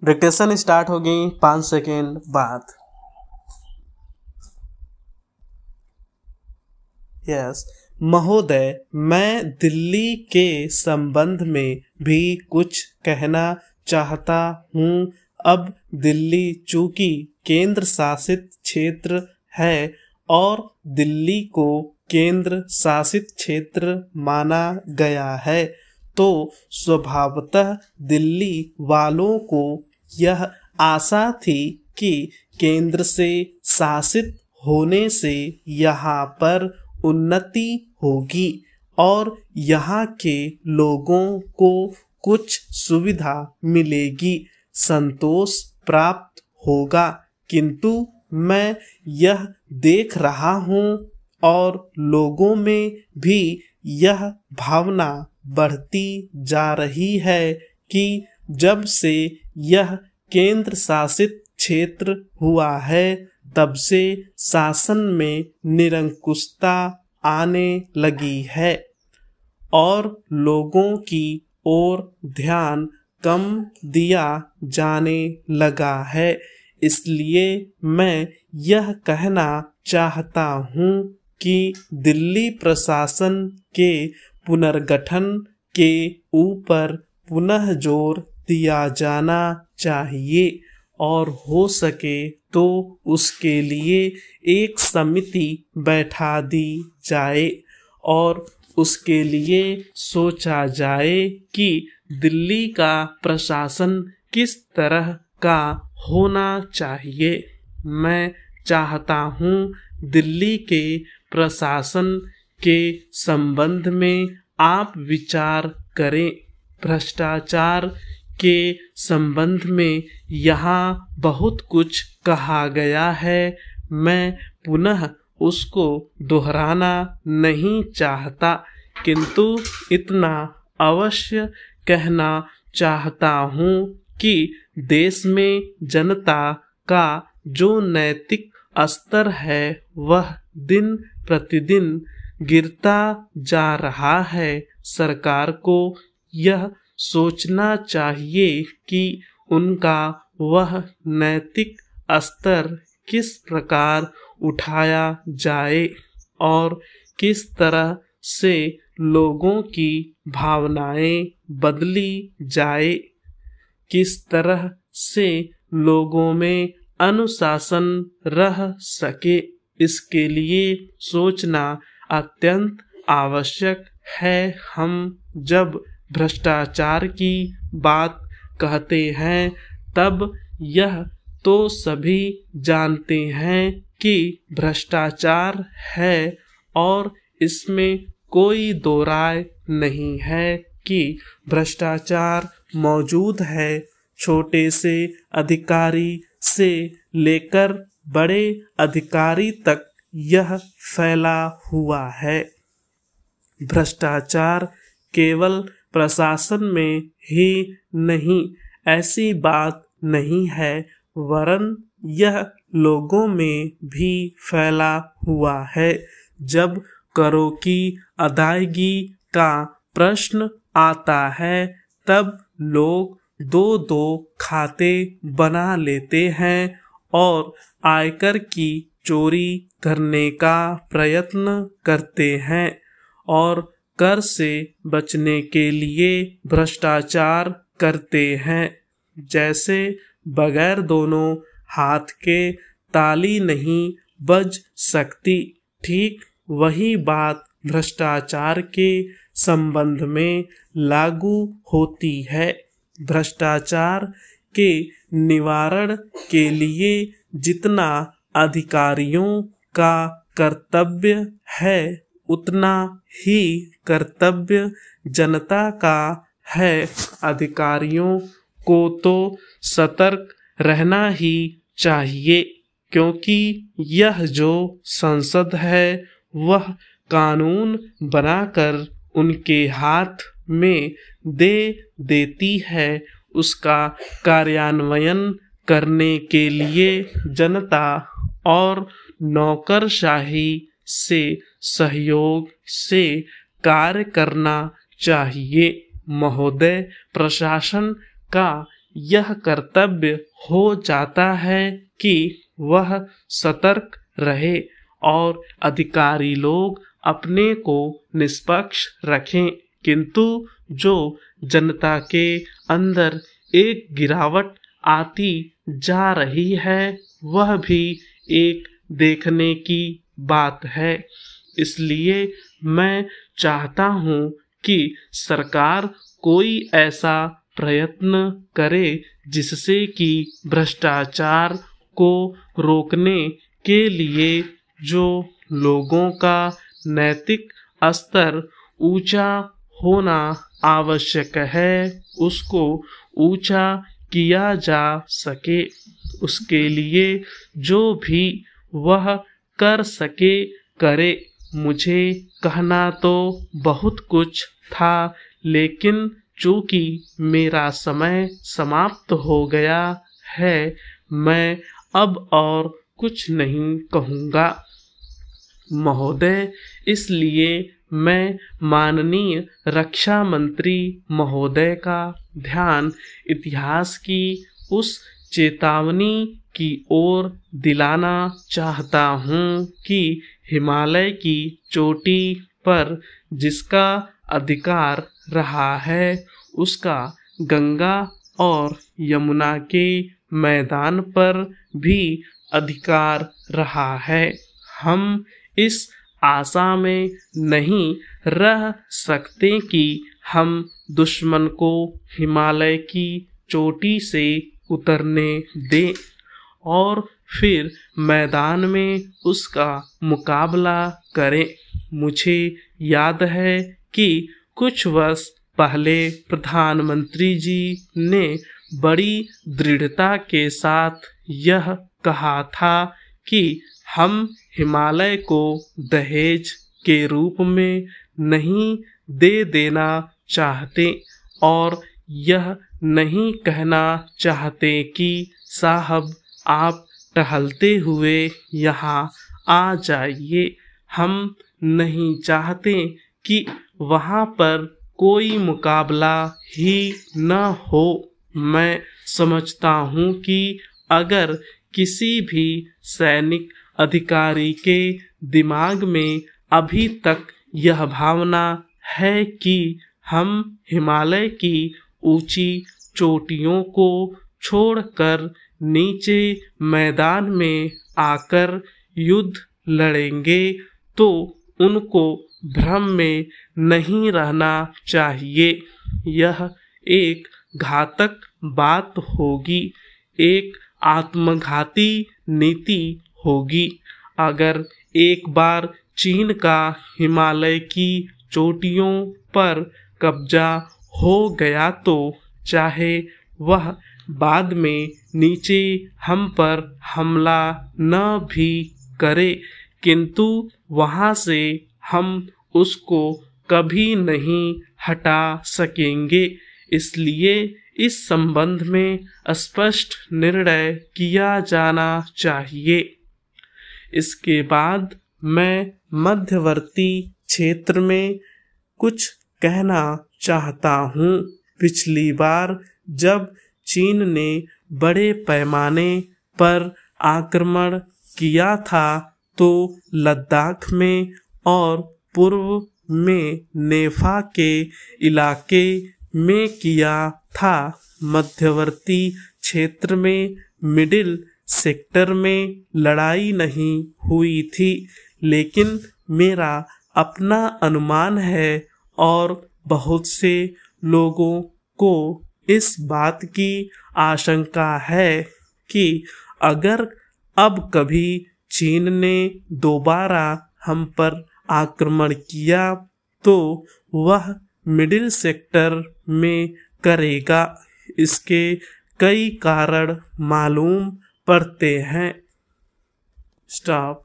Dictation start होगी 5 second बाद। Yes महोदय, मैं दिल्ली के संबंध में भी कुछ कहना चाहता हूँ। अब दिल्ली चूंकि केंद्र शासित क्षेत्र है और दिल्ली को केंद्र शासित क्षेत्र माना गया है, तो स्वभावतः दिल्ली वालों को यह आशा थी कि केंद्र से शासित होने से यहाँ पर उन्नति होगी और यहाँ के लोगों को कुछ सुविधा मिलेगी, संतोष प्राप्त होगा। किंतु मैं यह देख रहा हूँ और लोगों में भी यह भावना बढ़ती जा रही है कि जब से यह केंद्र शासित क्षेत्र हुआ है तब से शासन में निरंकुशता आने लगी है और लोगों की ओर ध्यान कम दिया जाने लगा है। इसलिए मैं यह कहना चाहता हूँ कि दिल्ली प्रशासन के पुनर्गठन के ऊपर पुनः जोर दिया जाना चाहिए और हो सके तो उसके लिए एक समिति बैठा दी जाए और उसके लिए सोचा जाए कि दिल्ली का प्रशासन किस तरह का होना चाहिए। मैं चाहता हूँ दिल्ली के प्रशासन के संबंध में आप विचार करें। भ्रष्टाचार के संबंध में यहाँ बहुत कुछ कहा गया है, मैं पुनः उसको दोहराना नहीं चाहता, किंतु इतना अवश्य कहना चाहता हूँ कि देश में जनता का जो नैतिक स्तर है वह दिन प्रतिदिन गिरता जा रहा है। सरकार को यह सोचना चाहिए कि उनका वह नैतिक स्तर किस प्रकार उठाया जाए और किस तरह से लोगों की भावनाएं बदली जाए, किस तरह से लोगों में अनुशासन रह सके। इसके लिए सोचना अत्यंत आवश्यक है। हम जब भ्रष्टाचार की बात कहते हैं तब यह तो सभी जानते हैं कि भ्रष्टाचार है और इसमें कोई दो राय नहीं है कि भ्रष्टाचार मौजूद है। छोटे से अधिकारी से लेकर बड़े अधिकारी तक यह फैला हुआ है। भ्रष्टाचार केवल प्रशासन में ही नहीं, ऐसी बात नहीं है, वरन यह लोगों में भी फैला हुआ है। जब करों की अदायगी का प्रश्न आता है तब लोग दो दो खाते बना लेते हैं और आयकर की चोरी करने का प्रयत्न करते हैं और कर से बचने के लिए भ्रष्टाचार करते हैं। जैसे बगैर दोनों हाथ के ताली नहीं बज सकती, ठीक वही बात भ्रष्टाचार के संबंध में लागू होती है। भ्रष्टाचार के निवारण के लिए जितना अधिकारियों का कर्तव्य है उतना ही कर्तव्य जनता का है। अधिकारियों को तो सतर्क रहना ही चाहिए, क्योंकि यह जो संसद है वह कानून बनाकर उनके हाथ में दे देती है। उसका कार्यान्वयन करने के लिए जनता और नौकरशाही से सहयोग से कार्य करना चाहिए। महोदय, प्रशासन का यह कर्तव्य हो जाता है कि वह सतर्क रहे और अधिकारी लोग अपने को निष्पक्ष रखें, किंतु जो जनता के अंदर एक गिरावट आती जा रही है वह भी एक देखने की बात है। इसलिए मैं चाहता हूँ कि सरकार कोई ऐसा प्रयत्न करे जिससे कि भ्रष्टाचार को रोकने के लिए जो लोगों का नैतिक स्तर ऊंचा होना आवश्यक है उसको ऊंचा किया जा सके। उसके लिए जो भी वह कर सके करे। मुझे कहना तो बहुत कुछ था, लेकिन चूंकि मेरा समय समाप्त हो गया है मैं अब और कुछ नहीं कहूँगा महोदय। इसलिए मैं माननीय रक्षा मंत्री महोदय का ध्यान इतिहास की उस चेतावनी की ओर दिलाना चाहता हूँ कि हिमालय की चोटी पर जिसका अधिकार रहा है उसका गंगा और यमुना के मैदान पर भी अधिकार रहा है। हम इस आशा में नहीं रह सकते कि हम दुश्मन को हिमालय की चोटी से उतरने दें और फिर मैदान में उसका मुकाबला करें। मुझे याद है कि कुछ वर्ष पहले प्रधानमंत्री जी ने बड़ी दृढ़ता के साथ यह कहा था कि हम हिमालय को दहेज के रूप में नहीं दे देना चाहते और यह नहीं कहना चाहते कि साहब आप टहलते हुए यहाँ आ जाइए। हम नहीं चाहते कि वहाँ पर कोई मुकाबला ही न हो। मैं समझता हूँ कि अगर किसी भी सैनिक अधिकारी के दिमाग में अभी तक यह भावना है कि हम हिमालय की ऊंची चोटियों को छोड़कर नीचे मैदान में आकर युद्ध लड़ेंगे तो उनको भ्रम में नहीं रहना चाहिए। यह एक घातक बात होगी, एक आत्मघाती नीति होगी। अगर एक बार चीन का हिमालय की चोटियों पर कब्जा हो गया तो चाहे वह बाद में नीचे हम पर हमला न भी करे, किंतु वहाँ से हम उसको कभी नहीं हटा सकेंगे। इसलिए इस संबंध में स्पष्ट निर्णय किया जाना चाहिए। इसके बाद मैं मध्यवर्ती क्षेत्र में कुछ कहना चाहता हूँ। पिछली बार जब चीन ने बड़े पैमाने पर आक्रमण किया था तो लद्दाख में और पूर्व में नेफा के इलाके में किया था। मध्यवर्ती क्षेत्र में मिडिल सेक्टर में लड़ाई नहीं हुई थी, लेकिन मेरा अपना अनुमान है और बहुत से लोगों को इस बात की आशंका है कि अगर अब कभी चीन ने दोबारा हम पर आक्रमण किया तो वह मिडिल सेक्टर में करेगा। इसके कई कारण मालूम पड़ते हैं। स्टॉप।